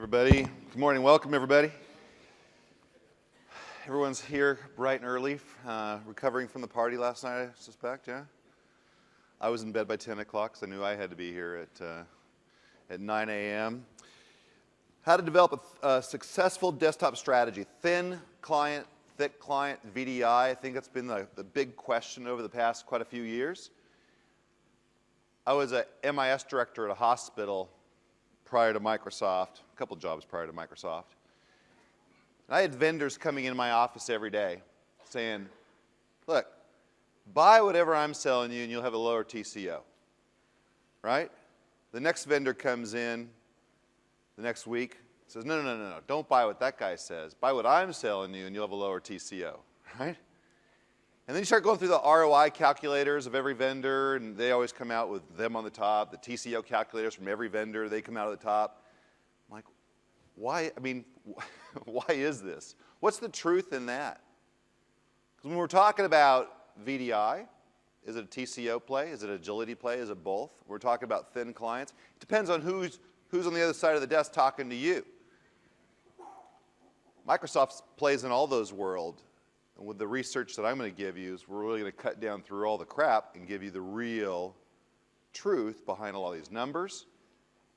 Everybody, good morning. Welcome, everybody. Everyone's here bright and early, recovering from the party last night, I suspect, yeah? I was in bed by 10 o'clock because I knew I had to be here at 9 a.m. How to develop a successful desktop strategy. Thin client, thick client, VDI. I think that's been the big question over the past quite a few years. I was a MIS director at a hospital prior to Microsoft, a couple jobs prior to Microsoft. And I had vendors coming in my office every day saying, look, buy whatever I'm selling you and you'll have a lower TCO, right? The next vendor comes in the next week, says, no, don't buy what that guy says. Buy what I'm selling you and you'll have a lower TCO, right? And then you start going through the ROI calculators of every vendor, and they always come out with them on the top. The TCO calculators from every vendor, they come out at the top. I'm like, why? I mean, why is this? What's the truth in that? Because when we're talking about VDI, is it a TCO play? Is it an agility play? Is it both? We're talking about thin clients. It depends on who's on the other side of the desk talking to you. Microsoft plays in all those worlds. And with the research that I'm going to give you is we're really going to cut down through all the crap and give you the real truth behind a lot of these numbers.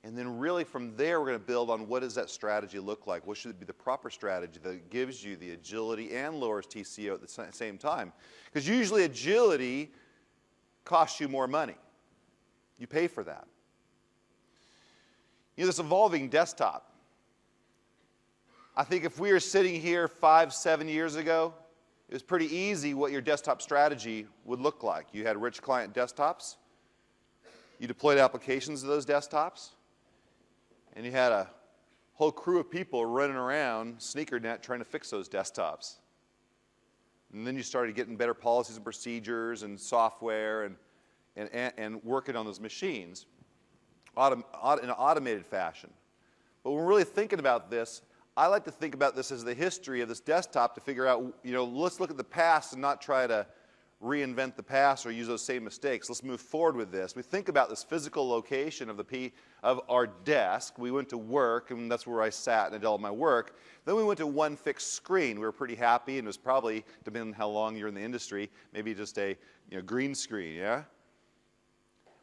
And then really from there we're going to build on what does that strategy look like? What should be the proper strategy that gives you the agility and lowers TCO at the same time? Because usually agility costs you more money. You pay for that. You know, this evolving desktop. I think if we were sitting here 5, 7 years ago, it was pretty easy what your desktop strategy would look like. You had rich client desktops. You deployed applications to those desktops. And you had a whole crew of people running around sneakernet trying to fix those desktops. And then you started getting better policies and procedures and software and working on those machines in an automated fashion. But when we're really thinking about this, I like to think about this as the history of this desktop to figure out, you know, let's look at the past and not try to reinvent the past or use those same mistakes. Let's move forward with this. We think about this physical location of our desk. We went to work, and that's where I sat and I did all my work. Then we went to one fixed screen. We were pretty happy, and it was probably, depending on how long you're in the industry, maybe just a green screen, yeah?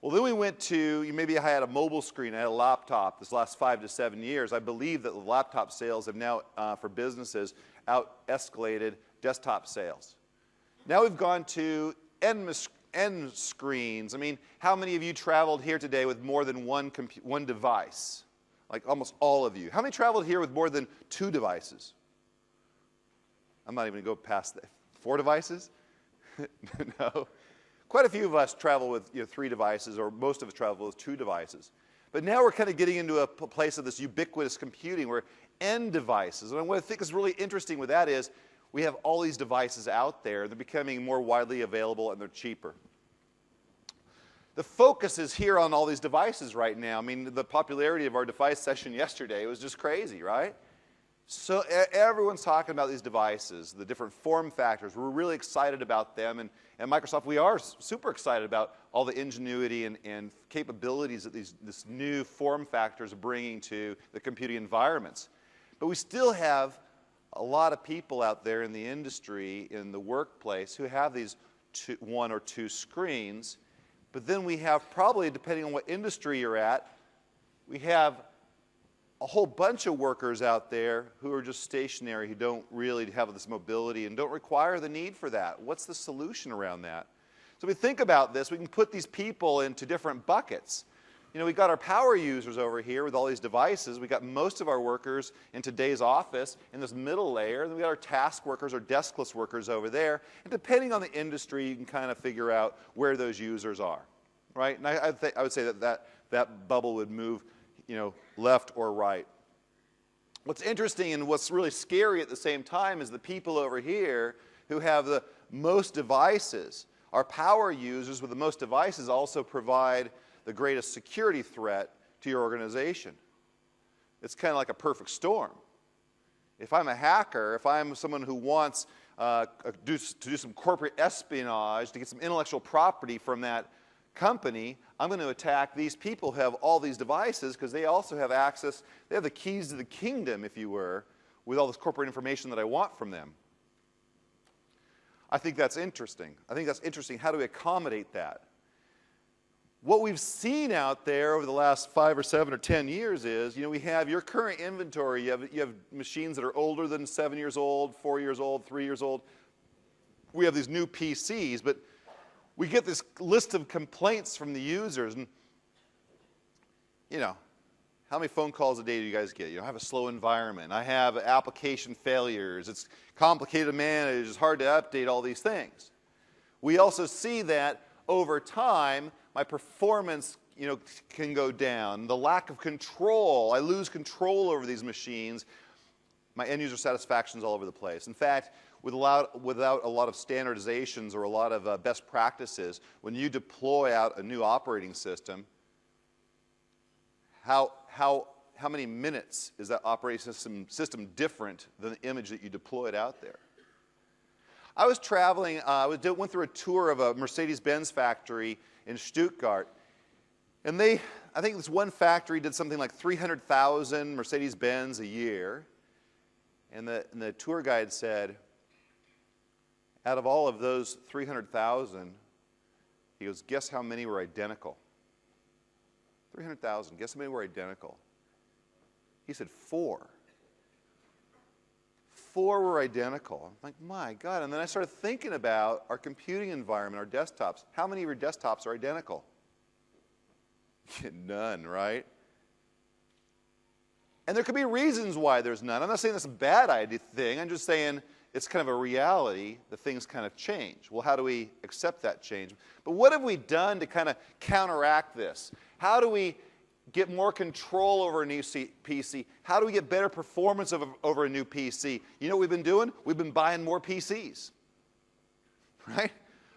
Well, then we went to, maybe I had a mobile screen, I had a laptop this last 5 to 7 years. I believe that the laptop sales have now, for businesses, out-escalated desktop sales. Now we've gone to end screens. I mean, how many of you traveled here today with more than one device? Like almost all of you. How many traveled here with more than 2 devices? I'm not even going to go past that. 4 devices? No. Quite a few of us travel with 3 devices, or most of us travel with 2 devices. But now we're kind of getting into a place of this ubiquitous computing where end devices. And what I think is really interesting with that is we have all these devices out there. They're becoming more widely available and they're cheaper. The focus is here on all these devices right now. I mean, the popularity of our device session yesterday was just crazy, right? So everyone's talking about these devices, the different form factors. We're really excited about them. And at Microsoft, we are super excited about all the ingenuity and capabilities that this new form factors are bringing to the computing environments. But we still have a lot of people out there in the industry, in the workplace, who have these 1 or 2 screens. But then we have probably, depending on what industry you're at, we have a whole bunch of workers out there who are just stationary, who don't really have this mobility and don't require the need for that. What's the solution around that? So we think about this, we can put these people into different buckets. You know, we've got our power users over here with all these devices. We've got most of our workers in today's office in this middle layer. And then we've got our task workers or deskless workers over there. And depending on the industry, you can kind of figure out where those users are, right? And I would say that bubble would move, left or right. What's interesting and what's really scary at the same time is the people over here who have the most devices. Our power users with the most devices also provide the greatest security threat to your organization. It's kind of like a perfect storm. If I'm a hacker, if I'm someone who wants to do some corporate espionage to get some intellectual property from that company, I'm going to attack these people who have all these devices because they also have access, they have the keys to the kingdom, if you were, with all this corporate information that I want from them. I think that's interesting. I think that's interesting. How do we accommodate that? What we've seen out there over the last 5 or 7 or 10 years is, we have your current inventory. You have machines that are older than 7 years old, 4 years old, 3 years old. We have these new PCs, but we get this list of complaints from the users, and how many phone calls a day do you guys get? I have a slow environment. I have application failures. It's complicated to manage. It's hard to update, all these things. We also see that over time, my performance can go down. The lack of control, I lose control over these machines. My end user satisfaction is all over the place. In fact, without a lot of standardizations or a lot of best practices, when you deploy out a new operating system, how many minutes is that operating system different than the image that you deployed out there? I was traveling, went through a tour of a Mercedes-Benz factory in Stuttgart, and I think this one factory did something like 300,000 Mercedes-Benz a year, and the tour guide said, out of all of those 300,000, he goes, guess how many were identical? 300,000, guess how many were identical? He said 4. 4 were identical. I'm like, my God. And then I started thinking about our computing environment, our desktops. How many of your desktops are identical? None, right? And there could be reasons why there's none. I'm not saying that's a bad idea thing. I'm just saying it's kind of a reality that things kind of change. Well, how do we accept that change? But what have we done to kind of counteract this? How do we get more control over a new PC? How do we get better performance over a new PC? You know what we've been doing? We've been buying more PCs, right?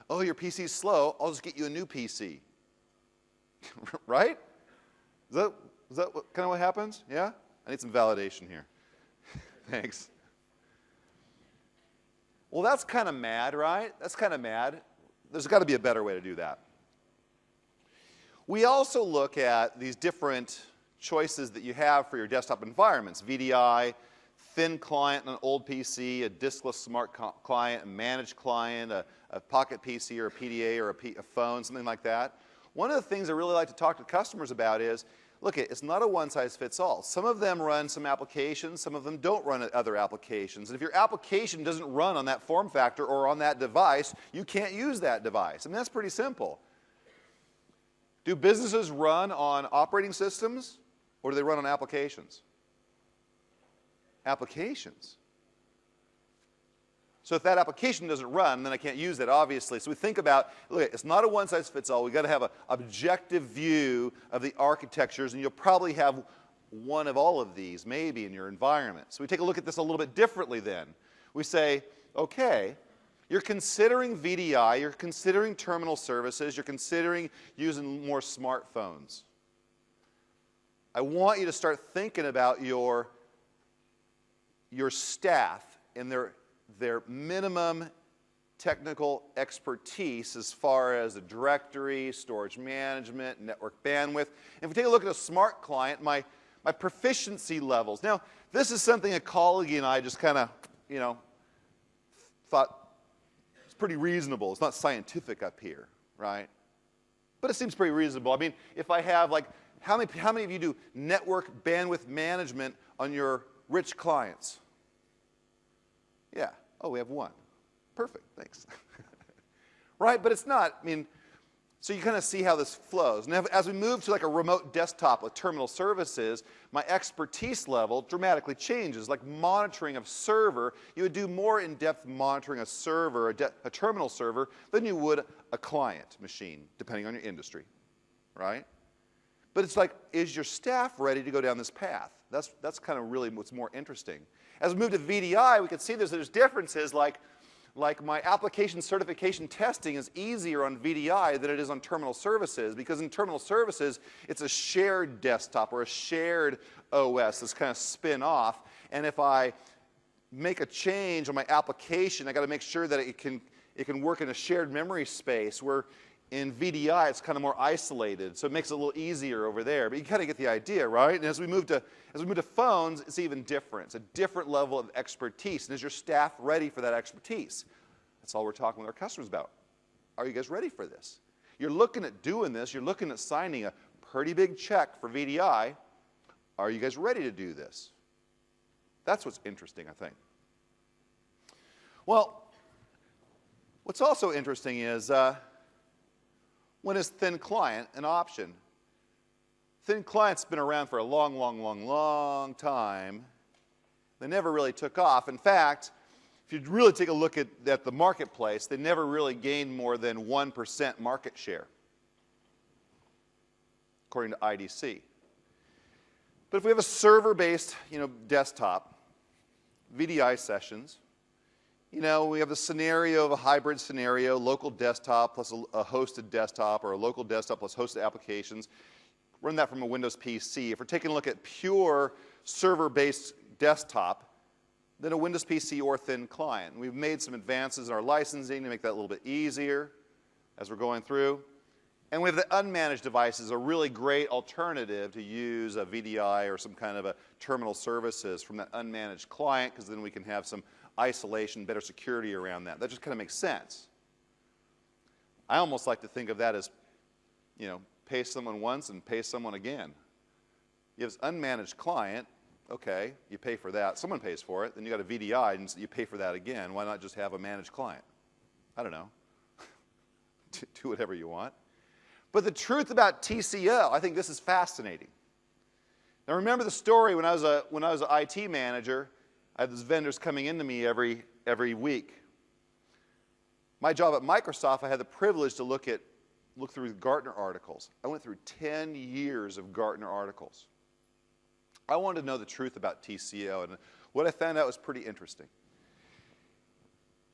Oh, your PC's slow. I'll just get you a new PC, right? Is that kind of what happens? Yeah? I need some validation here. Thanks. Well, that's kind of mad, right? That's kind of mad. There's got to be a better way to do that. We also look at these different choices that you have for your desktop environments. VDI, thin client on an old PC, a diskless smart client, a managed client, a pocket PC or a PDA or a phone, something like that. One of the things I really like to talk to customers about is, look, it's not a one-size-fits-all. Some of them run some applications, some of them don't run other applications. And if your application doesn't run on that form factor or on that device, you can't use that device. I mean, that's pretty simple. Do businesses run on operating systems, or do they run on applications? Applications. So if that application doesn't run, then I can't use it, obviously. So we think about, look, it's not a one-size-fits-all. We've got to have an objective view of the architectures, and you'll probably have one of all of these, maybe, in your environment. So we take a look at this a little bit differently then. We say, okay, you're considering VDI, you're considering terminal services, you're considering using more smartphones. I want you to start thinking about your staff and their minimum technical expertise as far as the directory, storage management, network bandwidth. If we take a look at a smart client, my proficiency levels. Now, this is something a colleague and I just kind of, thought it's pretty reasonable. It's not scientific up here, right? But it seems pretty reasonable. I mean, if I have how many of you do network bandwidth management on your rich clients? Yeah. Oh, we have one. Perfect. Thanks. Right? But it's not. I mean, so you kind of see how this flows. Now, as we move to a remote desktop with terminal services, my expertise level dramatically changes. Like monitoring of server, you would do more in-depth monitoring a server, a terminal server, than you would a client machine, depending on your industry. Right? But it's like, is your staff ready to go down this path? That's kind of really what's more interesting. As we move to VDI, we can see there's differences like my application certification testing is easier on VDI than it is on terminal services, because in terminal services, it's a shared desktop or a shared OS that's kind of spin off. And if I make a change on my application, I got to make sure that it can work in a shared memory space, where In VDI, it's kind of more isolated, so it makes it a little easier over there. But you kind of get the idea, right? And as we move to phones, it's even different. It's a different level of expertise. And is your staff ready for that expertise? That's all we're talking with our customers about. Are you guys ready for this? You're looking at doing this. You're looking at signing a pretty big check for VDI. Are you guys ready to do this? That's what's interesting, I think. Well, what's also interesting is when is thin client an option? Thin client's been around for a long time. They never really took off. In fact, if you really take a look at the marketplace, they never really gained more than 1% market share, according to IDC. But if we have a server-based, desktop, VDI sessions, we have the scenario of a hybrid scenario, local desktop plus a hosted desktop, or a local desktop plus hosted applications. Run that from a Windows PC. If we're taking a look at pure server-based desktop, then a Windows PC or thin client. And we've made some advances in our licensing to make that a little bit easier as we're going through. And we have the unmanaged devices, a really great alternative to use a VDI or some kind of a terminal services from that unmanaged client, because then we can have some isolation, better security around that. That just kind of makes sense. I almost like to think of that as, pay someone once and pay someone again. You have this unmanaged client, okay, you pay for that. Someone pays for it. Then you got a VDI and you pay for that again. Why not just have a managed client? I don't know. Do whatever you want. But the truth about TCO, I think this is fascinating. Now remember the story when I was an IT manager. I had these vendors coming into me every week. My job at Microsoft, I had the privilege to look through Gartner articles. I went through 10 years of Gartner articles. I wanted to know the truth about TCO, and what I found out was pretty interesting.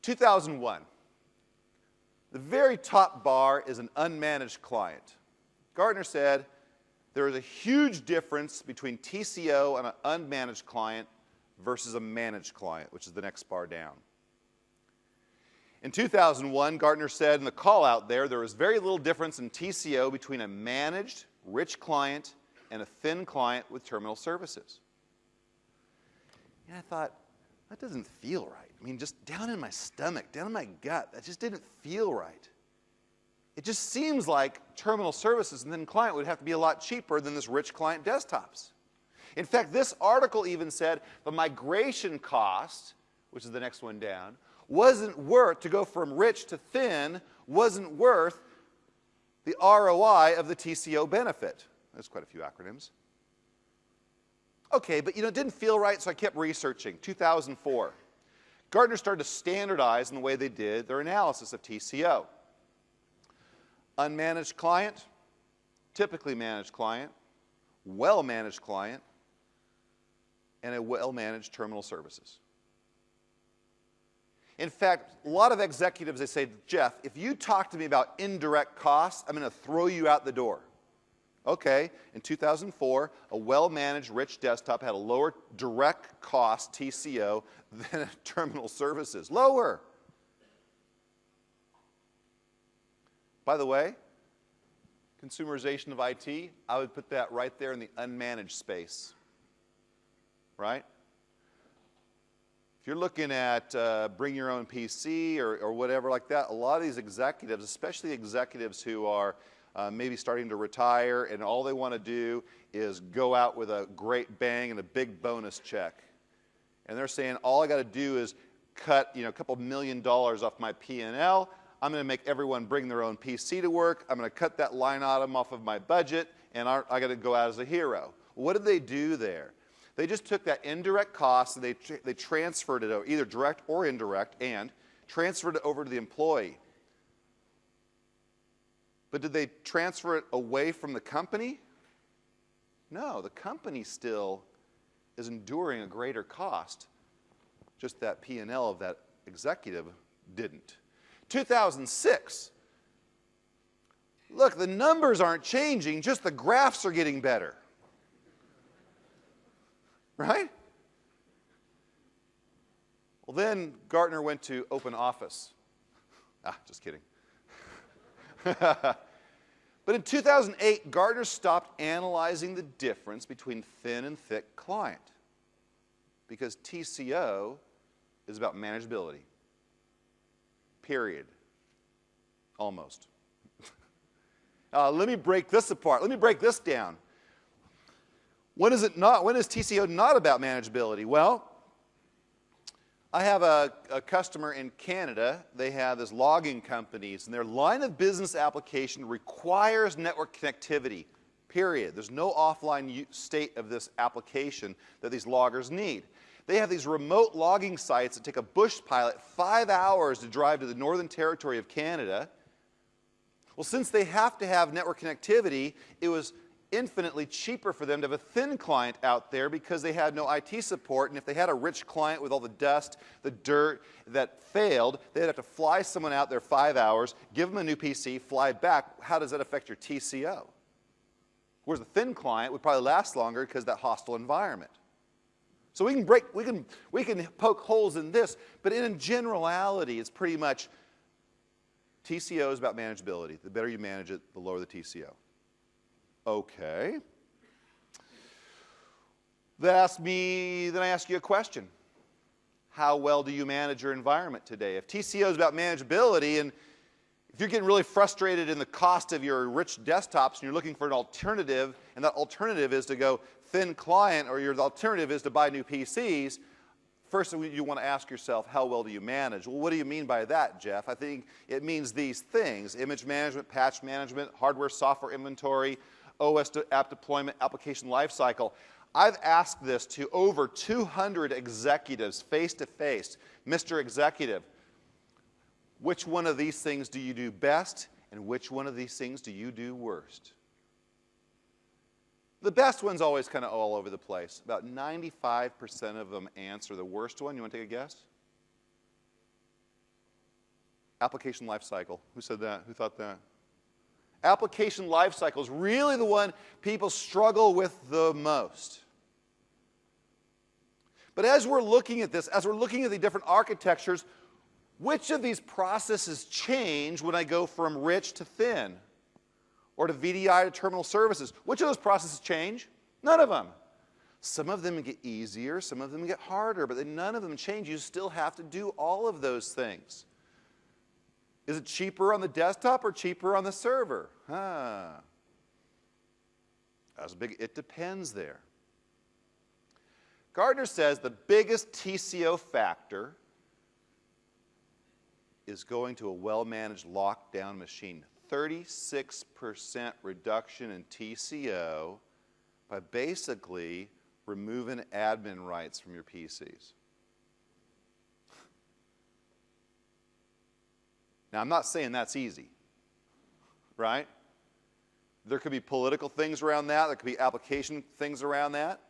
2001. The very top bar is an unmanaged client. Gartner said there is a huge difference between TCO and an unmanaged client versus a managed client, which is the next bar down. In 2001, Gartner said in the call out there was very little difference in TCO between a managed, rich client and a thin client with terminal services. And I thought, that doesn't feel right. I mean, just down in my stomach, down in my gut, that just didn't feel right. It just seems like terminal services and thin client would have to be a lot cheaper than this rich client desktops. In fact, this article even said the migration cost, which is the next one down, wasn't worth, to go from rich to thin, wasn't worth the ROI of the TCO benefit. There's quite a few acronyms. Okay, but it didn't feel right, so I kept researching. 2004. Gartner started to standardize in the way they did their analysis of TCO. Unmanaged client, typically managed client, well-managed client, and a well-managed terminal services. In fact, a lot of executives, they say, Jeff, if you talk to me about indirect costs, I'm going to throw you out the door. Okay, in 2004, a well-managed rich desktop had a lower direct cost TCO than a terminal services. Lower. By the way, consumerization of IT, I would put that right there in the unmanaged space. Right? If you're looking at bring your own PC or whatever like that, a lot of these executives, especially executives who are maybe starting to retire and all they want to do is go out with a great bang and a big bonus check. And they're saying, all I got to do is cut a couple $1 million off my P&L. I'm going to make everyone bring their own PC to work. I'm going to cut that line item off of my budget, and I got to go out as a hero. What did they do there? They just took that indirect cost and they transferred it over, either direct or indirect, and transferred it over to the employee. But did they transfer it away from the company? No, the company still is enduring a greater cost. Just that P&L of that executive didn't. 2006. Look, the numbers aren't changing, just the graphs are getting better. Right? Well, then Gartner went to open office. Just kidding. But in 2008, Gartner stopped analyzing the difference between thin and thick client because TCO is about manageability. Period. Almost. Let me break this apart. Let me break this down. When is it not? When is TCO not about manageability? Well, I have a customer in Canada. They have this logging companies, and their line of business application requires network connectivity, period. There's no offline state of this application that these loggers need. They have these remote logging sites that take a bush pilot 5 hours to drive to the Northern Territory of Canada. Well, since they have to have network connectivity, it was infinitely cheaper for them to have a thin client out there because they had no IT support, and if they had a rich client with all the dust, the dirt that failed, they'd have to fly someone out there 5 hours, give them a new PC, fly back. How does that affect your TCO? Whereas a thin client would probably last longer because of that hostile environment. So we can poke holes in this, but in generality, it's pretty much TCO is about manageability. The better you manage it, the lower the TCO. Okay. Then I ask you a question. How well do you manage your environment today? If TCO is about manageability, and if you're getting really frustrated in the cost of your rich desktops and you're looking for an alternative, and that alternative is to go thin client, or your alternative is to buy new PCs, first you want to ask yourself, how well do you manage? Well, what do you mean by that, Jeff? I think it means these things: image management, patch management, hardware, software inventory, OS app deployment, application lifecycle. I've asked this to over 200 executives face-to-face. Mr. Executive, which one of these things do you do best, and which one of these things do you do worst? The best one's always kind of all over the place. About 95% of them answer the worst one. You want to take a guess? Application lifecycle. Who said that? Who thought that? Application lifecycle is really the one people struggle with the most. But as we're looking at this, as we're looking at the different architectures, which of these processes change when I go from rich to thin? Or to VDI to terminal services? Which of those processes change? None of them. Some of them get easier, some of them get harder, but none of them change. You still have to do all of those things. Is it cheaper on the desktop or cheaper on the server? That's a big, it depends there. Gartner says the biggest TCO factor is going to a well-managed lockdown machine. 36% reduction in TCO by basically removing admin rights from your PCs. Now, I'm not saying that's easy, right? There could be political things around that. There could be application things around that.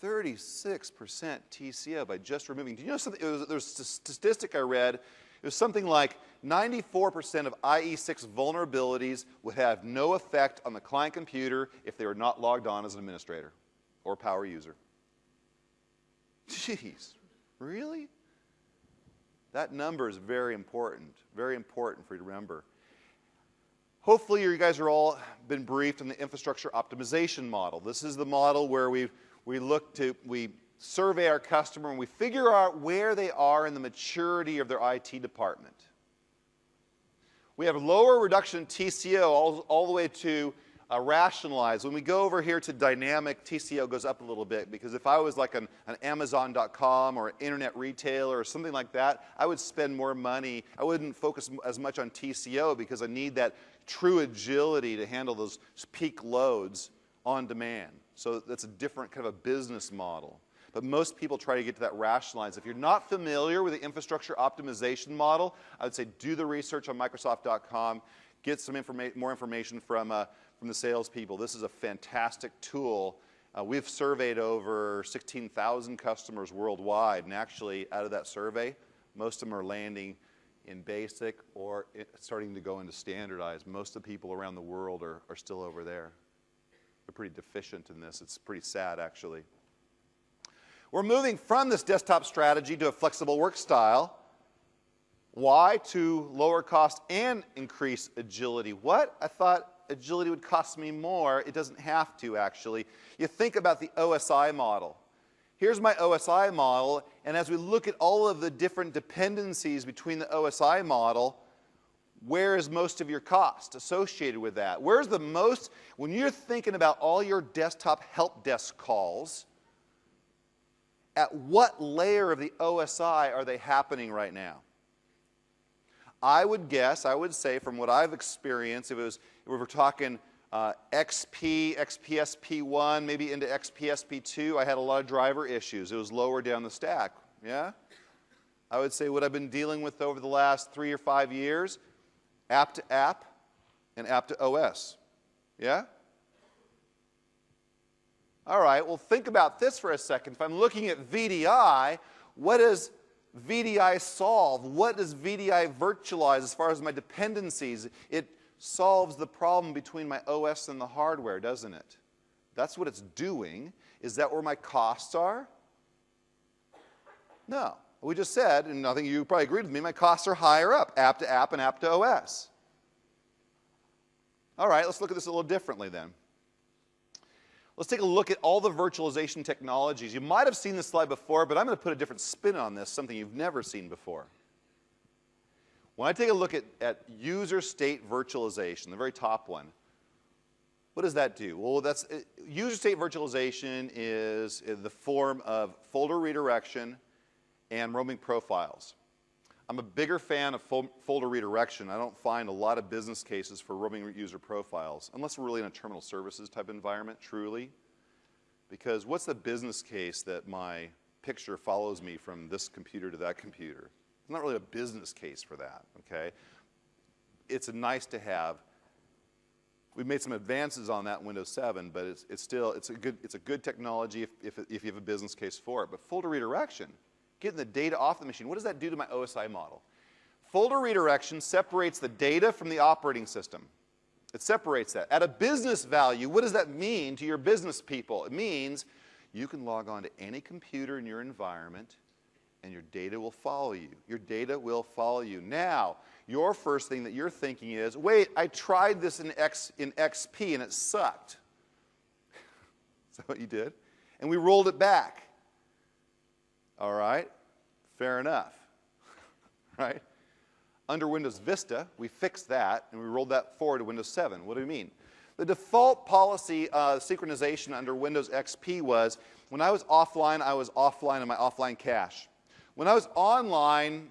36% TCO by just removing. Do you know something? There's a statistic I read. It was something like 94% of IE6 vulnerabilities would have no effect on the client computer if they were not logged on as an administrator or power user. Jeez, really? That number is very important for you to remember. Hopefully you guys are all been briefed on the infrastructure optimization model. This is the model where we survey our customer and we figure out where they are in the maturity of their IT department. We have lower reduction in TCO all the way to rationalize. When we go over here to dynamic, TCO goes up a little bit, because if I was like an Amazon.com or an internet retailer or something like that, I would spend more money. I wouldn't focus as much on TCO because I need that true agility to handle those peak loads on demand. So that's a different kind of a business model. But most people try to get to that rationalize. If you're not familiar with the infrastructure optimization model, I would say do the research on Microsoft.com, get some more information from the salespeople. This is a fantastic tool. We've surveyed over 16,000 customers worldwide, and actually out of that survey, most of them are landing in basic or starting to go into standardized. Most of the people around the world are still over there. They're pretty deficient in this. It's pretty sad, actually. We're moving from this desktop strategy to a flexible work style. Why? To lower cost and increase agility. What? I thought agility would cost me more. It doesn't have to, actually. You think about the OSI model. Here's my OSI model, and as we look at all of the different dependencies between the OSI model, where is most of your cost associated with that? Where's the most, when you're thinking about all your desktop help desk calls, at what layer of the OSI are they happening right now? I would guess, I would say from what I've experienced, if we're talking XP, XPSP1, maybe into XPSP2, I had a lot of driver issues. It was lower down the stack, yeah? I would say what I've been dealing with over the last 3 or 5 years, app to app and app to OS, yeah? All right, well think about this for a second. If I'm looking at VDI, what does VDI solve? What does VDI virtualize as far as my dependencies? It solves the problem between my OS and the hardware, doesn't it? That's what it's doing. Is that where my costs are? No. We just said, and I think you probably agreed with me, my costs are higher up, app to app and app to OS. All right, let's look at this a little differently then. Let's take a look at all the virtualization technologies. You might have seen this slide before, but I'm going to put a different spin on this, something you've never seen before. When I take a look at user state virtualization, the very top one, what does that do? Well, user state virtualization is in the form of folder redirection and roaming profiles. I'm a bigger fan of folder redirection. I don't find a lot of business cases for roaming user profiles, unless we're really in a terminal services type environment, truly. Because what's the business case that my picture follows me from this computer to that computer? It's not really a business case for that, okay? It's a nice to have. We've made some advances on that in Windows 7, but it's a good technology if you have a business case for it. But folder redirection, getting the data off the machine, what does that do to my OSI model? Folder redirection separates the data from the operating system. It separates that. At a business value, what does that mean to your business people? It means you can log on to any computer in your environment and your data will follow you. Your data will follow you. Now, your first thing that you're thinking is, wait, I tried this in XP and it sucked. Is that what you did? And we rolled it back. All right, fair enough, right? Under Windows Vista, we fixed that, and we rolled that forward to Windows 7. What do we mean? The default policy synchronization under Windows XP was, when I was offline in my offline cache. When I was online,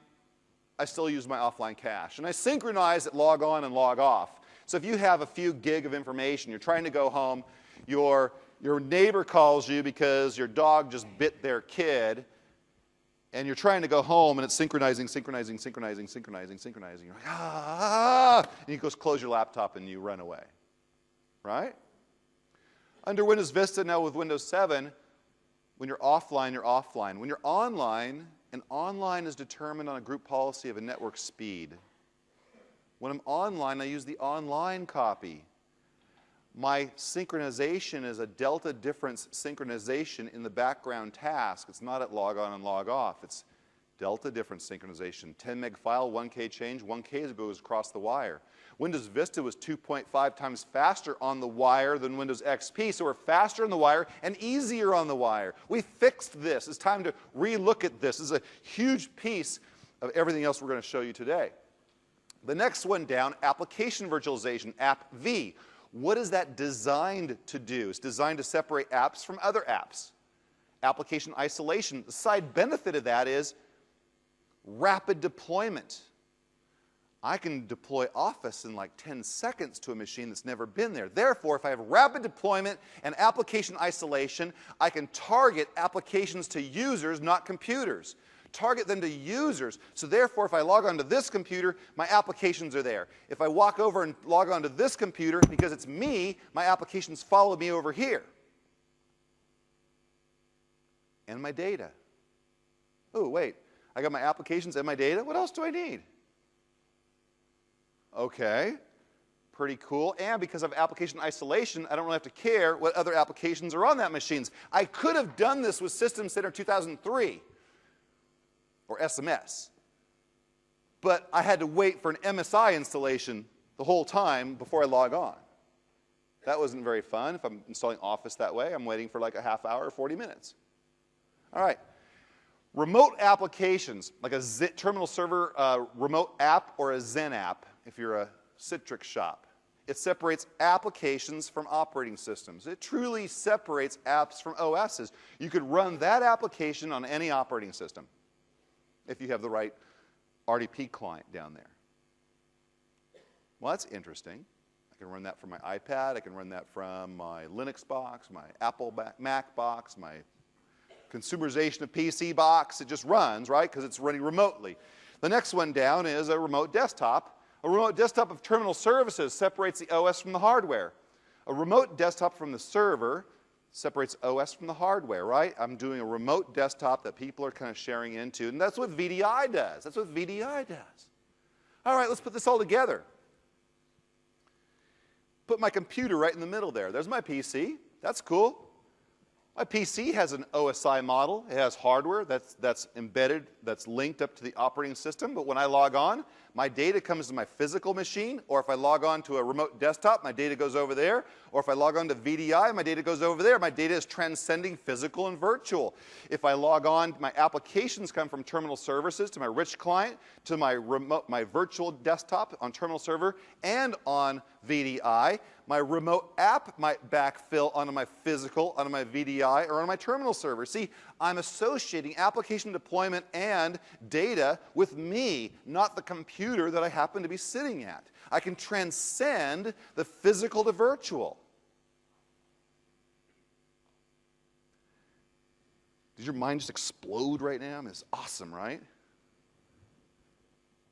I still used my offline cache. And I synchronized at log on and log off. So if you have a few gig of information, you're trying to go home, your neighbor calls you because your dog just bit their kid, and you're trying to go home, and it's synchronizing. You're like, ah! And you go close your laptop, and you run away, right? Under Windows Vista, now with Windows 7, when you're offline, you're offline. When you're online, and online is determined on a group policy of a network speed. When I'm online, I use the online copy. My synchronization is a delta difference synchronization in the background task. It's not at log on and log off. It's delta difference synchronization. 10 meg file, 1K change, 1K goes across the wire. Windows Vista was 2.5 times faster on the wire than Windows XP, so we're faster on the wire and easier on the wire. We fixed this. It's time to re-look at this. This is a huge piece of everything else we're going to show you today. The next one down, application virtualization, App V. What is that designed to do? It's designed to separate apps from other apps. Application isolation. The side benefit of that is rapid deployment. I can deploy Office in like 10 seconds to a machine that's never been there. Therefore, if I have rapid deployment and application isolation, I can target applications to users, not computers. Target them to users. So therefore, if I log on to this computer, my applications are there. If I walk over and log on to this computer, because it's me, my applications follow me over here. And my data. Oh, wait. I got my applications and my data. What else do I need? Okay. Pretty cool. And because of application isolation, I don't really have to care what other applications are on that machine. I could have done this with System Center 2003. Or SMS. but I had to wait for an MSI installation the whole time before I log on. That wasn't very fun. If I'm installing Office that way, I'm waiting for like a half hour or 40 minutes. All right. Remote applications, like a terminal server remote app or a Zen app, if you're a Citrix shop. It separates applications from operating systems. It truly separates apps from OSs. You could run that application on any operating system if you have the right RDP client down there. Well, that's interesting. I can run that from my iPad. I can run that from my Linux box, my Apple Mac box, my consumerization of PC box. It just runs, right, because it's running remotely. The next one down is a remote desktop. A remote desktop of terminal services separates the OS from the hardware. A remote desktop from the server separates OS from the hardware, right? I'm doing a remote desktop that people are kind of sharing into, and that's what VDI does. That's what VDI does. All right, let's put this all together. Put my computer right in the middle there. There's my PC. That's cool. My PC has an OSI model. It has hardware that's embedded, that's linked up to the operating system. But when I log on, my data comes to my physical machine. Or if I log on to a remote desktop, my data goes over there. Or if I log on to VDI, my data goes over there. My data is transcending physical and virtual. If I log on, my applications come from terminal services to my rich client, to my virtual desktop on terminal server, and on VDI. My remote app might backfill onto my physical, onto my VDI, or on my terminal server. See, I'm associating application deployment and data with me, not the computer that I happen to be sitting at. I can transcend the physical to virtual. Did your mind just explode right now? I mean, it's awesome, right?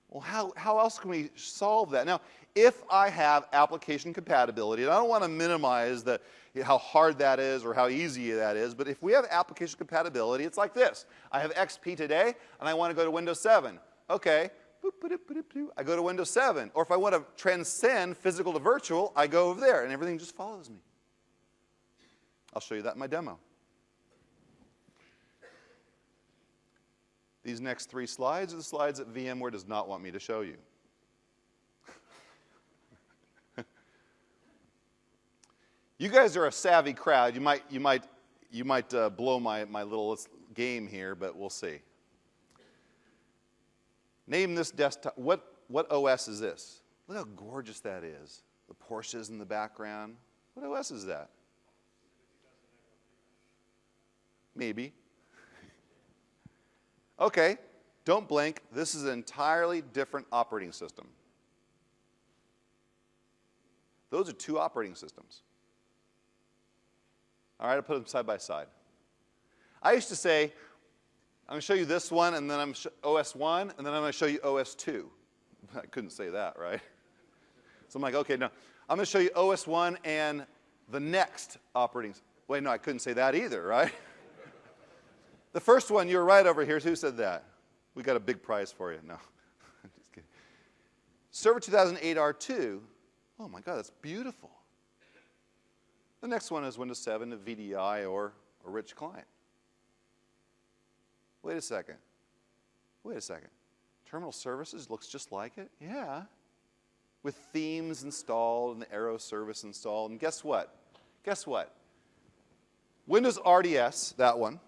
Well, how else can we solve that? Now, if I have application compatibility, and I don't want to minimize how hard that is or how easy that is, but if we have application compatibility, it's like this. I have XP today, and I want to go to Windows 7. Okay, I go to Windows 7. Or if I want to transcend physical to virtual, I go over there, and everything just follows me. I'll show you that in my demo. These next 3 slides are the slides that VMware does not want me to show you. You guys are a savvy crowd. You might blow my little game here, but we'll see. Name this desktop. What OS is this? Look how gorgeous that is. The Porsches in the background. What OS is that? Maybe. Okay, don't blink. This is an entirely different operating system. Those are 2 operating systems. All right, I'll put them side by side. I used to say, I'm going to show you this one, and then I'm OS 1, and then I'm going to show you OS 2. I couldn't say that, right? So I'm like, okay, no. I'm going to show you OS 1 and the next operating system. Wait, no, I couldn't say that either, right? The first one, you're right over here. Who said that? We got a big prize for you. No, I'm just kidding. Server 2008 R2. Oh my God, that's beautiful. The next one is Windows 7, a VDI, or a rich client. Wait a second. Wait a second. Terminal services looks just like it? Yeah. With themes installed and the Arrow service installed. And guess what? Guess what? Windows RDS, that one,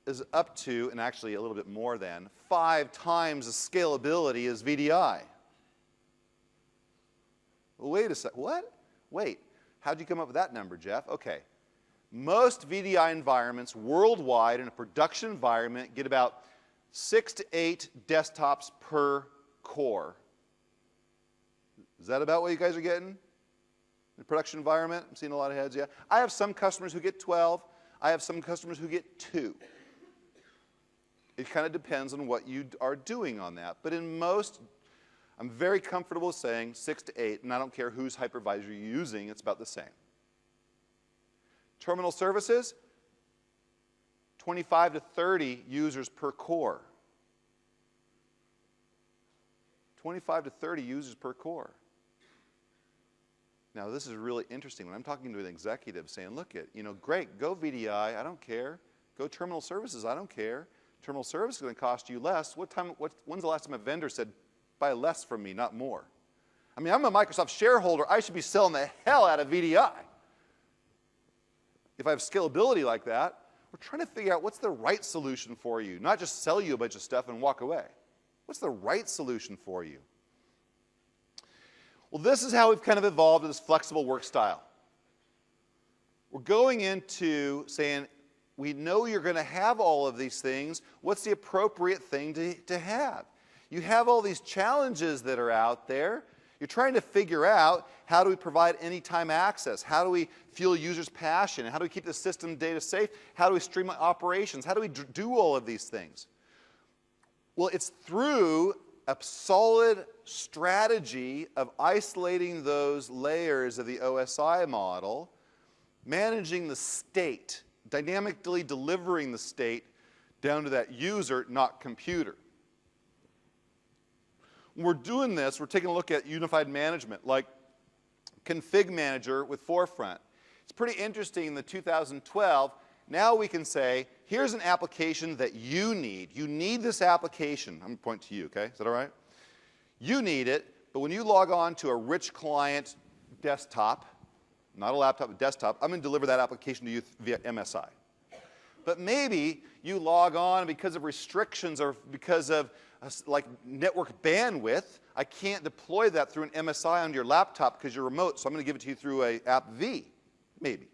is up to, and actually a little bit more than, 5 times the scalability as VDI. Well, wait a sec. What? Wait. How'd you come up with that number, Jeff? Okay. Most VDI environments worldwide in a production environment get about 6 to 8 desktops per core. Is that about what you guys are getting? In a production environment? I'm seeing a lot of heads, yeah. I have some customers who get 12. I have some customers who get 2. It kind of depends on what you are doing on that. But in most, I'm very comfortable saying 6 to 8, and I don't care whose hypervisor you're using, it's about the same. Terminal services, 25 to 30 users per core. 25 to 30 users per core. Now, this is really interesting. When I'm talking to an executive saying, look, great, go VDI, I don't care. Go terminal services, I don't care. Terminal service is going to cost you less. When's the last time a vendor said, buy less from me, not more. I mean, I'm a Microsoft shareholder. I should be selling the hell out of VDI. If I have scalability like that, we're trying to figure out what's the right solution for you, not just sell you a bunch of stuff and walk away. What's the right solution for you? Well, this is how we've kind of evolved to this flexible work style. We're going into saying, we know you're going to have all of these things. What's the appropriate thing to have? You have all these challenges that are out there. You're trying to figure out, how do we provide anytime access? How do we fuel users' passion? How do we keep the system data safe? How do we streamline operations? How do we do all of these things? Well, it's through a solid strategy of isolating those layers of the OSI model, managing the state, dynamically delivering the state down to that user, not computer. When we're doing this, we're taking a look at unified management, like Config Manager with Forefront. It's pretty interesting in the 2012, now we can say, here's an application that you need. You need this application. I'm going to point to you, okay? Is that all right? You need it, but when you log on to a rich client desktop, not a laptop, but desktop, I'm going to deliver that application to you via MSI. But maybe you log on because of restrictions or because of like network bandwidth, I can't deploy that through an MSI on your laptop because you're remote, so I'm going to give it to you through a app V, maybe.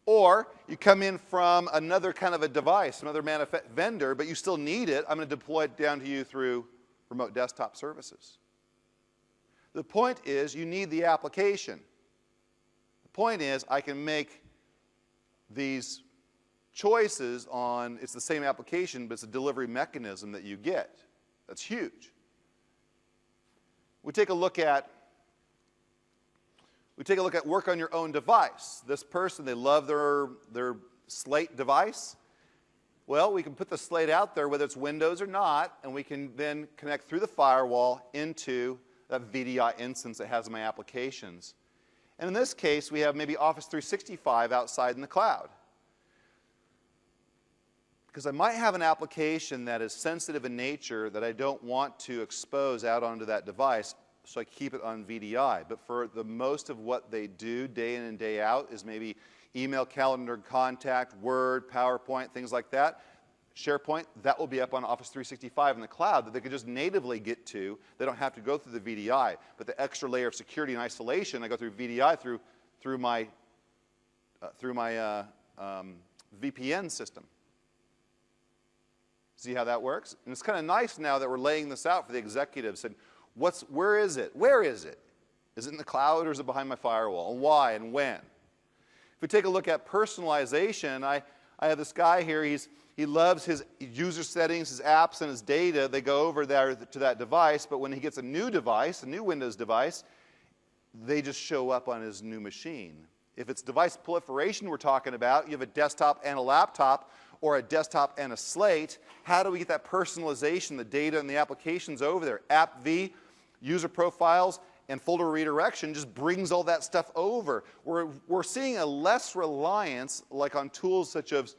Or you come in from another kind of a device, another vendor, but you still need it. I'm going to deploy it down to you through remote desktop services. The point is, you need the application. The point is, I can make these choices on, it's the same application, but it's a delivery mechanism that you get. That's huge. We take a look at work on your own device. This person, they love their Slate device. Well, we can put the Slate out there, whether it's Windows or not, and we can then connect through the firewall into that VDI instance that has my applications. And in this case, we have maybe Office 365 outside in the cloud. Because I might have an application that is sensitive in nature that I don't want to expose out onto that device, so I keep it on VDI. But for the most of what they do day in and day out is maybe email, calendar, contact, Word, PowerPoint, things like that. SharePoint, that will be up on Office 365 in the cloud that they could just natively get to. They don't have to go through the VDI. But the extra layer of security and isolation, I go through VDI through my VPN system. See how that works? And it's kind of nice now that we're laying this out for the executives. And where is it? Where is it? Is it in the cloud or is it behind my firewall? And why and when? If we take a look at personalization, I have this guy here. He loves his user settings, his apps, and his data. They go over there to that device. But when he gets a new device, a new Windows device, they just show up on his new machine. If it's device proliferation we're talking about, you have a desktop and a laptop, or a desktop and a slate, how do we get that personalization, the data and the applications over there? App V, user profiles, and folder redirection just brings all that stuff over. We're seeing a less reliance like on tools such as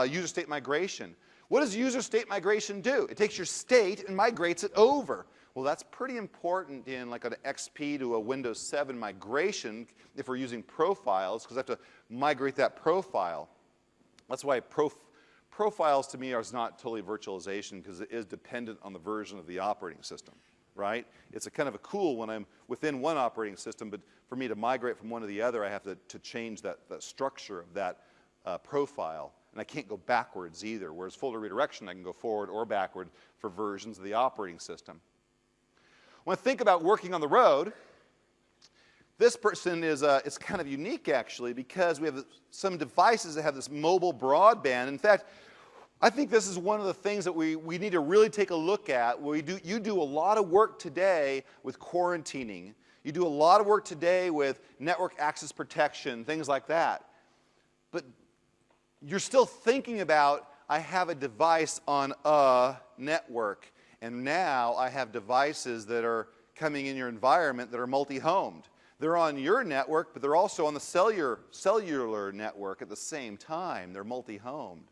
user state migration. What does user state migration do? It takes your state and migrates it over. Well, that's pretty important in like an XP to a Windows 7 migration if we're using profiles, because I have to migrate that profile. That's why profiles to me are not totally virtualization, because it is dependent on the version of the operating system, right? It's a kind of a cool when I'm within one operating system, but for me to migrate from one to the other, I have to change that structure of that profile. And I can't go backwards either, whereas folder redirection, I can go forward or backward for versions of the operating system. When I think about working on the road, this person is it's kind of unique, actually, because we have some devices that have this mobile broadband. In fact, I think this is one of the things that we need to really take a look at. You do a lot of work today with quarantining. You do a lot of work today with network access protection, things like that. But you're still thinking about, I have a device on a network, and now I have devices that are coming in your environment that are multi-homed. They're on your network, but they're also on the cellular network at the same time. They're multi-homed.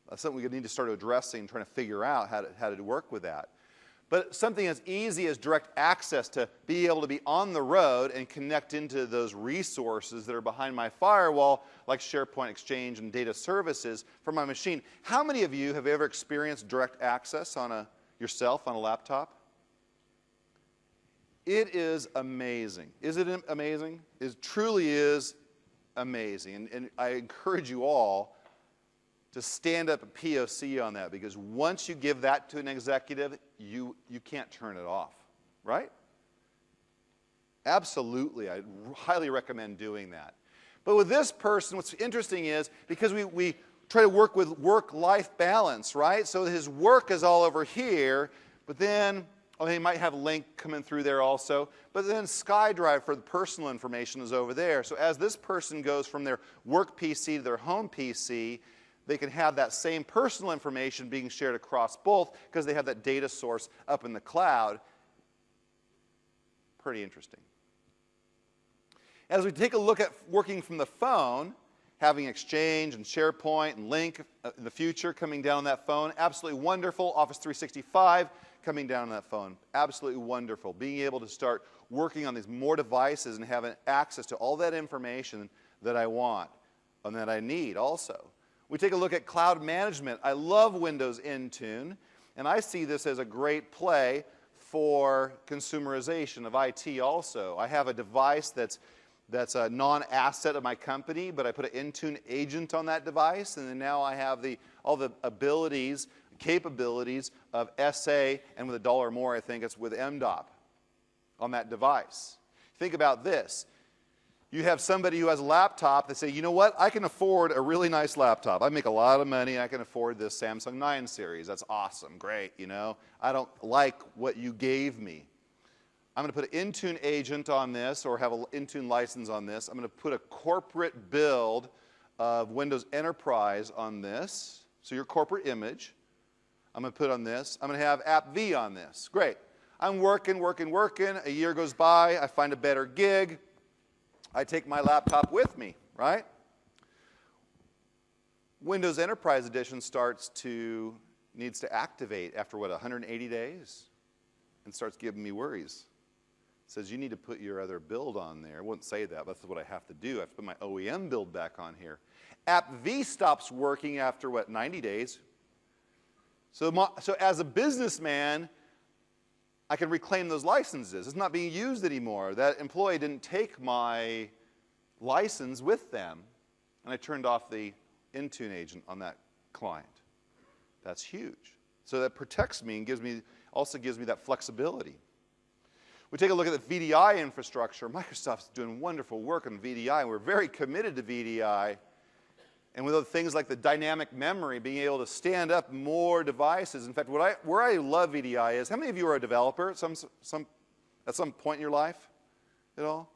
That's something we need to start addressing, trying to figure out how to work with that. But something as easy as direct access to be able to be on the road and connect into those resources that are behind my firewall, like SharePoint, Exchange, and data services from my machine. How many of you have ever experienced direct access on yourself on a laptop? It is amazing. Is it amazing? It truly is amazing. And I encourage you all to stand up a POC on that, because once you give that to an executive, you can't turn it off, right? Absolutely. I highly recommend doing that. But with this person, what's interesting is, because we try to work with work-life balance, right? So his work is all over here, but then, oh, he might have Link coming through there also, but then SkyDrive for the personal information is over there. So as this person goes from their work PC to their home PC, they can have that same personal information being shared across both because they have that data source up in the cloud. Pretty interesting. As we take a look at working from the phone, having Exchange and SharePoint and Link in the future coming down on that phone, absolutely wonderful. Office 365 coming down on that phone, absolutely wonderful. Being able to start working on these more devices and having access to all that information that I want and that I need also. We take a look at cloud management. I love Windows Intune, and I see this as a great play for consumerization of IT also. I have a device that's a non-asset of my company, but I put an Intune agent on that device, and then now I have all the abilities, capabilities of SA, and with $1 more, I think it's with MDOP on that device. Think about this. You have somebody who has a laptop that say, you know what, I can afford a really nice laptop. I make a lot of money, and I can afford this Samsung 9 series. That's awesome, great, you know. I don't like what you gave me. I'm going to put an Intune agent on this, or have an Intune license on this. I'm going to put a corporate build of Windows Enterprise on this, so your corporate image. I'm going to put on this. I'm going to have App V on this. Great. I'm working. A year goes by. I find a better gig. I take my laptop with me, right? Windows Enterprise Edition needs to activate after, what, 180 days? And starts giving me worries. It says, you need to put your other build on there. It wouldn't say that, but that's what I have to do. I have to put my OEM build back on here. App V stops working after, what, 90 days? So as a businessman, I can reclaim those licenses. It's not being used anymore. That employee didn't take my license with them, and I turned off the Intune agent on that client. That's huge. So that protects me and also gives me that flexibility. We take a look at the VDI infrastructure. Microsoft's doing wonderful work on VDI, and we're very committed to VDI. And with other things like the dynamic memory, being able to stand up more devices. In fact, where I love VDI is, how many of you are a developer at some point in your life at all?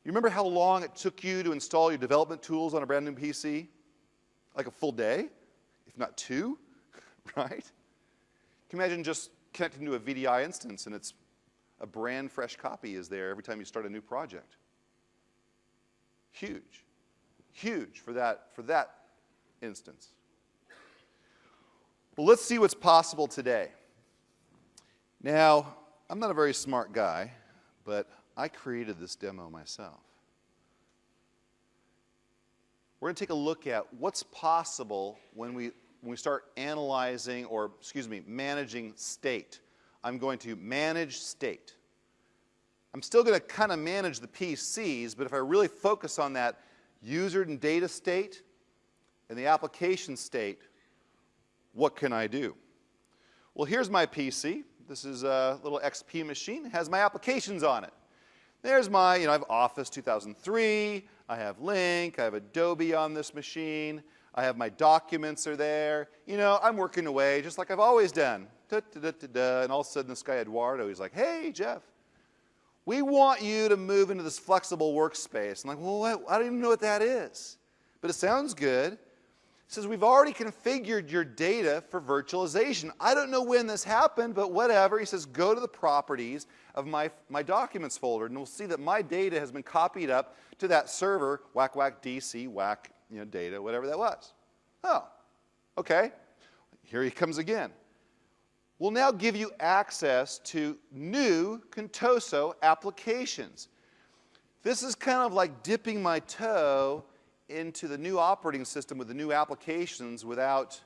You remember how long it took you to install your development tools on a brand new PC? Like a full day, if not 2, right? Can you imagine just connecting to a VDI instance and it's a brand fresh copy is there every time you start a new project? Huge. Huge for that instance. Well, let's see what's possible today. Now, I'm not a very smart guy, but I created this demo myself. We're going to take a look at what's possible when we start analyzing, or excuse me, managing state. I'm going to manage state. I'm still going to kind of manage the PCs, but if I really focus on that user and data state and the application state, what can I do? Well, here's my PC. This is a little XP machine. It has my applications on it. There's my, I have Office 2003, I have Link, I have Adobe on this machine, I have my documents are there. I'm working away just like I've always done. And all of a sudden this guy Eduardo, he's like, hey, Jeff, we want you to move into this flexible workspace. I'm like, well, I don't even know what that is. But it sounds good. It says, we've already configured your data for virtualization. I don't know when this happened, but whatever. He says, go to the properties of my documents folder, and we'll see that my data has been copied up to that server, whack, whack, DC, whack, data, whatever that was. Oh, okay. Here he comes again. will now give you access to new Contoso applications. This is kind of like dipping my toe into the new operating system with the new applications without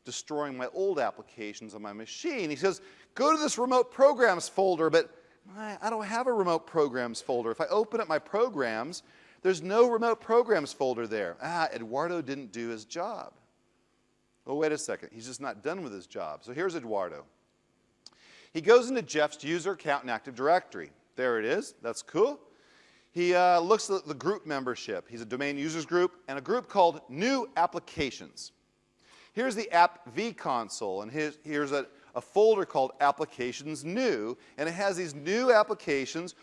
destroying my old applications on my machine. He says, go to this remote programs folder, but I don't have a remote programs folder. If I open up my programs, there's no remote programs folder there. Eduardo didn't do his job. Oh, wait a second. He's just not done with his job. So here's Eduardo. He goes into Jeff's user account and Active Directory. There it is. That's cool. He looks at the group membership. He's a domain users group and a group called New Applications. Here's the App V console, and here's a folder called Applications New, and it has these new applications,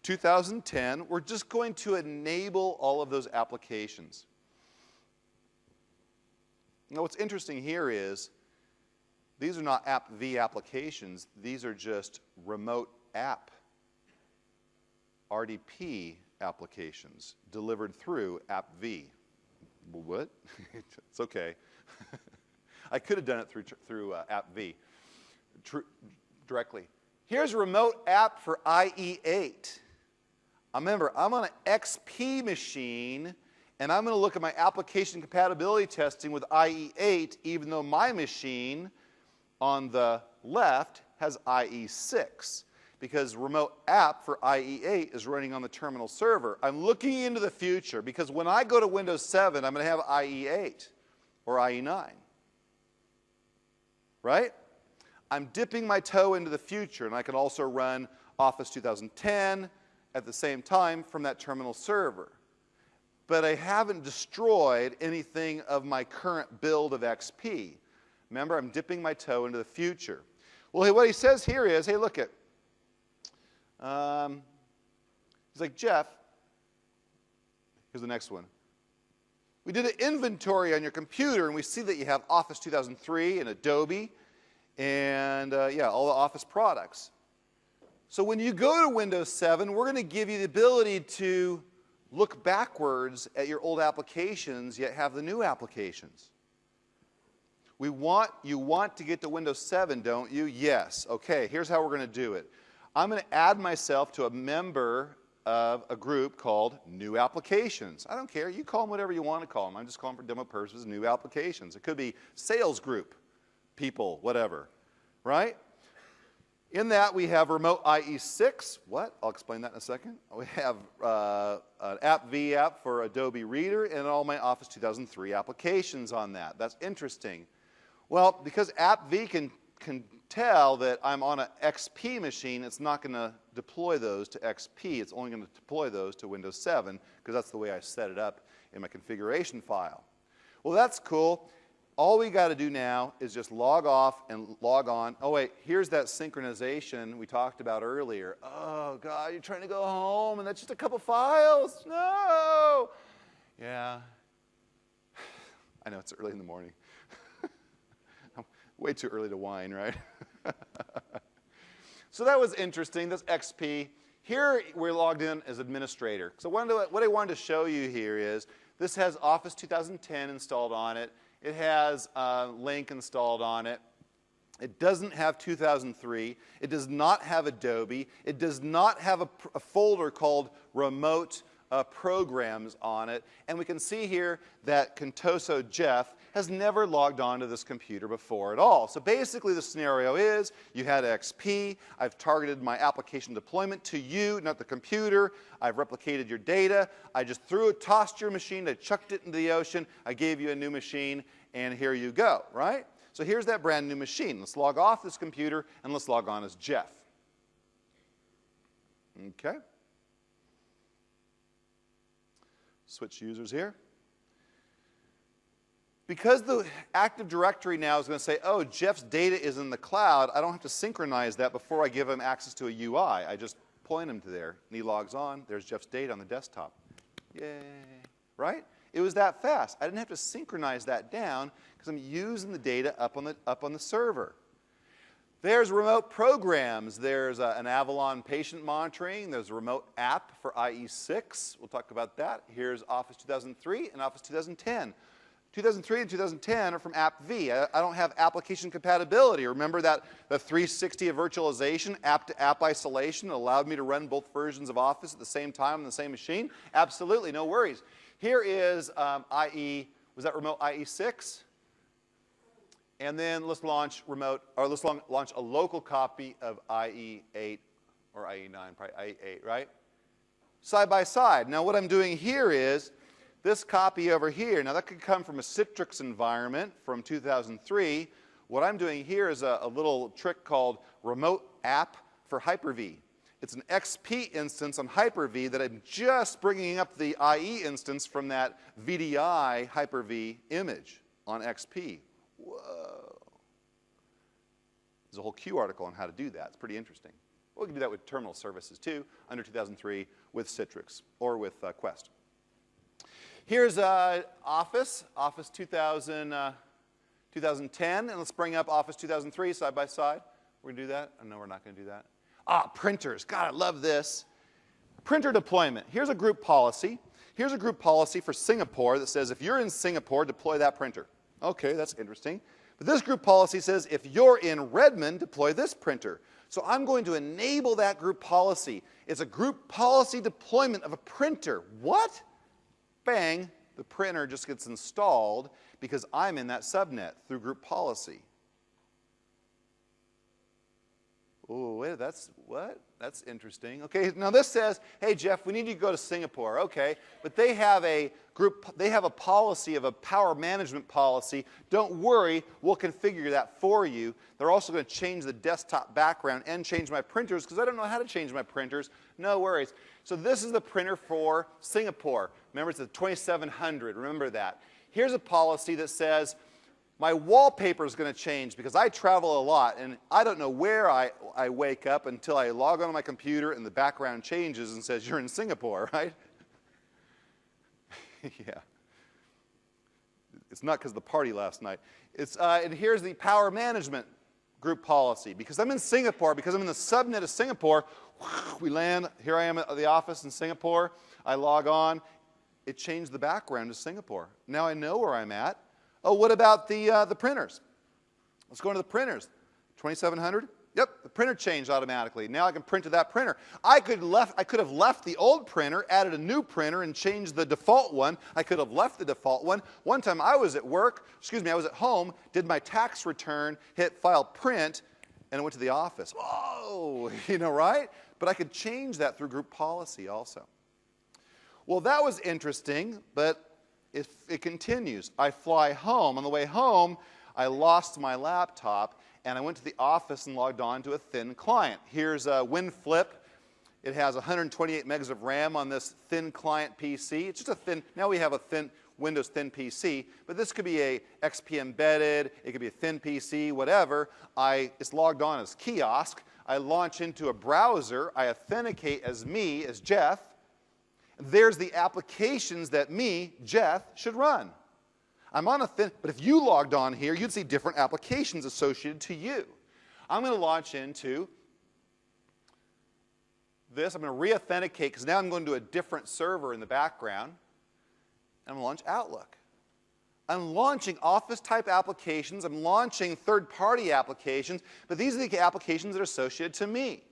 2010. We're just going to enable all of those applications. Now, what's interesting here is these are not App V applications. These are just remote app RDP applications delivered through App V. What? It's okay. I could have done it through App V directly. Here's a remote app for IE8. Remember, I'm on an XP machine, and I'm going to look at my application compatibility testing with IE8, even though my machine on the left has IE6, because remote app for IE8 is running on the terminal server. I'm looking into the future, because when I go to Windows 7, I'm going to have IE8 or IE9. Right? I'm dipping my toe into the future, and I can also run Office 2010 at the same time from that terminal server. But I haven't destroyed anything of my current build of XP. Remember, I'm dipping my toe into the future. Well, what he says here is, hey, look at, he's like, Jeff, here's the next one. We did an inventory on your computer, and we see that you have Office 2003 and Adobe and, yeah, all the Office products. So when you go to Windows 7, we're going to give you the ability to look backwards at your old applications, yet have the new applications. You want to get to Windows 7, don't you? Yes. Okay, here's how we're going to do it. I'm going to add myself to a member of a group called New Applications. I don't care. You call them whatever you want to call them. I'm just calling them for demo purposes New Applications. It could be sales group, people, whatever, right? In that, we have remote IE6. What? I'll explain that in a second. We have an App V app for Adobe Reader and all my Office 2003 applications on that. That's interesting. Well, because App V can tell that I'm on an XP machine, it's not going to deploy those to XP. It's only going to deploy those to Windows 7 because that's the way I set it up in my configuration file. Well, that's cool. All we got to do now is just log off and log on. Oh, wait, here's that synchronization we talked about earlier. Oh, God, you're trying to go home, and that's just a couple files. No! Yeah. I know it's early in the morning. Way too early to whine, right? So that was interesting. That's XP. Here, we're logged in as administrator. So what I wanted to show you here is this has Office 2010 installed on it. It has Link installed on it. It doesn't have 2003. It does not have Adobe. It does not have a folder called Remote Programs on it. And we can see here that Contoso Jeff has never logged on to this computer before at all. So basically the scenario is you had XP. I've targeted my application deployment to you, not the computer. I've replicated your data. I just tossed your machine. I chucked it into the ocean. I gave you a new machine, and here you go, right? So here's that brand new machine. Let's log off this computer, and let's log on as Jeff. Okay. Switch users here. Because the Active Directory now is going to say, oh, Jeff's data is in the cloud, I don't have to synchronize that before I give him access to a UI. I just point him to there, and he logs on. There's Jeff's data on the desktop. Yay. Right? It was that fast. I didn't have to synchronize that down because I'm using the data up on the server. There's remote programs. There's an Avalon patient monitoring. There's a remote app for IE6. We'll talk about that. Here's Office 2003 and Office 2010. 2003 and 2010 are from App V. I don't have application compatibility. Remember that the 360 of virtualization, app-to-app isolation allowed me to run both versions of Office at the same time on the same machine? Absolutely, no worries. Here is IE, was that remote IE6? And then let's launch launch a local copy of IE8 or IE9, probably IE8, right? Side by side. Now what I'm doing here is this copy over here. Now that could come from a Citrix environment from 2003. What I'm doing here is a little trick called Remote App for Hyper-V. It's an XP instance on Hyper-V that I'm just bringing up the IE instance from that VDI Hyper-V image on XP. Whoa. There's a whole Q article on how to do that. It's pretty interesting. We can do that with terminal services too, under 2003 with Citrix or with Quest. Here's Office 2010, and let's bring up Office 2003 side by side. We're going to do that? Oh, no, we're not going to do that. Printers. God, I love this. Printer deployment. Here's a group policy. Here's a group policy for Singapore that says if you're in Singapore, deploy that printer. Okay, that's interesting. But this group policy says if you're in Redmond, deploy this printer. So I'm going to enable that group policy. It's a group policy deployment of a printer. What? Bang, the printer just gets installed because I'm in that subnet through group policy. Oh, wait, that's what? That's interesting. Okay, now this says, hey Jeff, we need you to go to Singapore. Okay, but they have a policy of a power management policy. Don't worry, we'll configure that for you. They're also going to change the desktop background and change my printers because I don't know how to change my printers. No worries. So this is the printer for Singapore. Remember, it's the 2700. Remember that. Here's a policy that says, my wallpaper is going to change because I travel a lot and I don't know where I wake up until I log on to my computer and the background changes and says, you're in Singapore, right? Yeah. It's not because of the party last night. And here's the power management group policy. Because I'm in Singapore, because I'm in the subnet of Singapore, we land, here I am at the office in Singapore, I log on, it changed the background to Singapore. Now I know where I'm at. Oh, what about the printers? Let's go into the printers. 2700? Yep, the printer changed automatically. Now I can print to that printer. I could have left the old printer, added a new printer, and changed the default one. I could have left the default one. One time I was at work, I was at home, did my tax return, hit File Print, and I went to the office. Whoa, you know, right? But I could change that through group policy also. Well, that was interesting, but it continues. I fly home. On the way home, I lost my laptop, and I went to the office and logged on to a thin client. Here's a WinFlip. It has 128 megs of RAM on this thin client PC. It's just a thin, now we have a thin, Windows thin PC, but this could be a XP embedded, it could be a thin PC, whatever. It's logged on as kiosk. I launch into a browser. I authenticate as me, as Jeff. There's the applications that me, Jeff, should run. I'm on a thin, but if you logged on here, you'd see different applications associated to you. I'm going to launch into this. I'm going to re-authenticate because now I'm going to a different server in the background. I'm going to launch Outlook. I'm launching Office-type applications. I'm launching third-party applications, but these are the applications that are associated to me.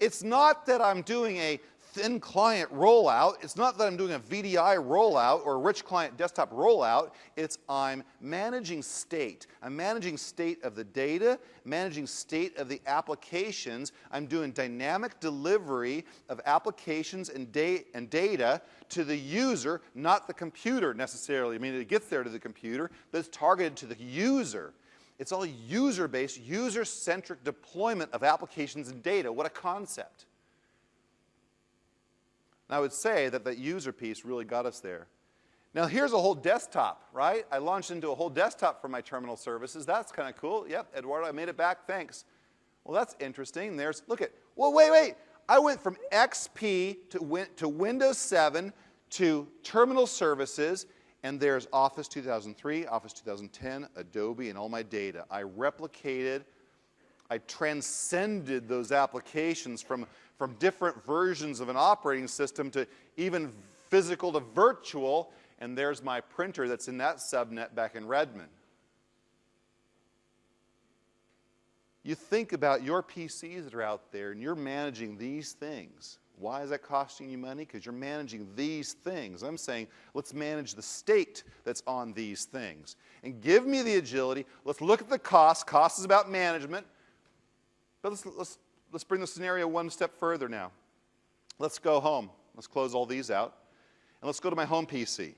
It's not that I'm doing a thin client rollout. It's not that I'm doing a VDI rollout or a rich client desktop rollout. It's I'm managing state. I'm managing state of the data, managing state of the applications. I'm doing dynamic delivery of applications and data to the user, not the computer necessarily. I mean, it gets there to the computer, but it's targeted to the user. It's all user-based, user-centric deployment of applications and data. What a concept. And I would say that that user piece really got us there. Now here's a whole desktop, right? I launched into a whole desktop for my terminal services. That's kind of cool. Yep, Eduardo, I made it back, thanks. Well, that's interesting. Look at, well, wait. I went from XP to Windows 7 to terminal services, and there's Office 2003, Office 2010, Adobe, and all my data. I replicated, I transcended those applications from different versions of an operating system to even physical to virtual, and there's my printer that's in that subnet back in Redmond. You think about your PCs that are out there, and you're managing these things. Why is that costing you money? Because you're managing these things. I'm saying, let's manage the state that's on these things. And give me the agility. Let's look at the cost. Cost is about management. But let's bring the scenario one step further now. Let's go home. Let's close all these out. And let's go to my home PC.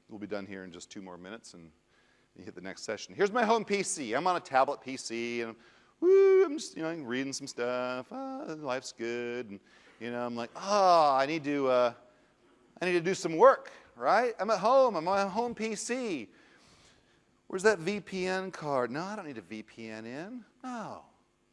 We'll be done here in just 2 more minutes, and you hit the next session. Here's my home PC. I'm on a tablet PC, and I'm just, reading some stuff. Life's good. And, I'm like, I need to do some work, right? I'm at home. I'm on my home PC. Where's that VPN card? No, I don't need a VPN in. No,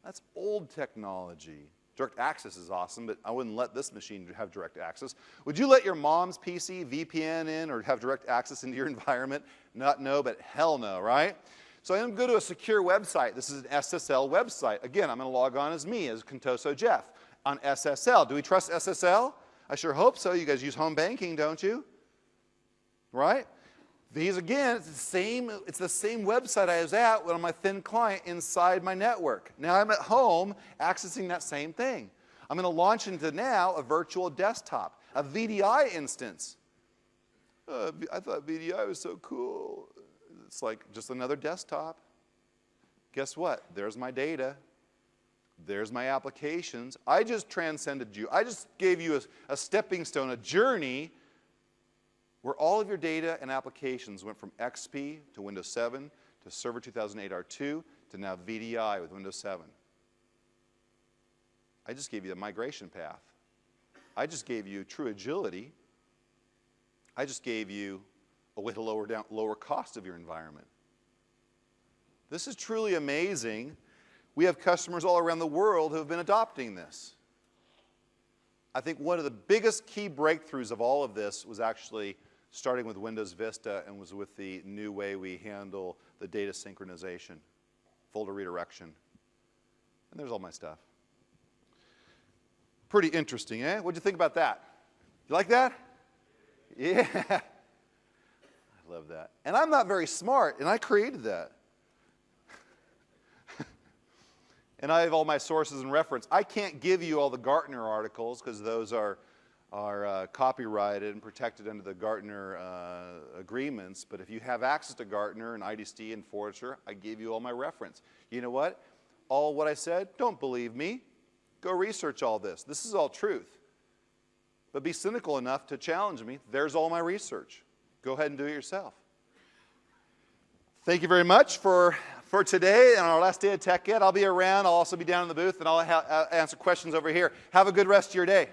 that's old technology. Direct access is awesome, but I wouldn't let this machine have direct access. Would you let your mom's PC VPN in or have direct access into your environment? Not no, but hell no, right? So I'm going to go to a secure website. This is an SSL website. Again, I'm going to log on as me, as Contoso Jeff, on SSL. Do we trust SSL? I sure hope so. You guys use home banking, don't you? Right? These, again, it's the same website I was at when on my thin client inside my network. Now I'm at home accessing that same thing. I'm going to launch into now a virtual desktop, a VDI instance. I thought VDI was so cool. It's like just another desktop. Guess what? There's my data. There's my applications. I just transcended you. I just gave you a stepping stone, a journey where all of your data and applications went from XP to Windows 7 to Server 2008 R2 to now VDI with Windows 7. I just gave you a migration path. I just gave you true agility. I just gave you a way to lower cost of your environment. This is truly amazing. We have customers all around the world who have been adopting this. I think one of the biggest key breakthroughs of all of this was actually starting with Windows Vista and was with the new way we handle the data synchronization, folder redirection. And there's all my stuff. Pretty interesting, eh? What'd you think about that? You like that? Yeah. I love that. And I'm not very smart, and I created that. And I have all my sources and reference. I can't give you all the Gartner articles because those are copyrighted and protected under the Gartner agreements. But if you have access to Gartner and IDC and Forrester, I gave you all my reference. You know what? All what I said, don't believe me. Go research all this. This is all truth. But be cynical enough to challenge me. There's all my research. Go ahead and do it yourself. Thank you very much for today and our last day of Tech Ed. I'll be around. I'll also be down in the booth, and I'll answer questions over here. Have a good rest of your day.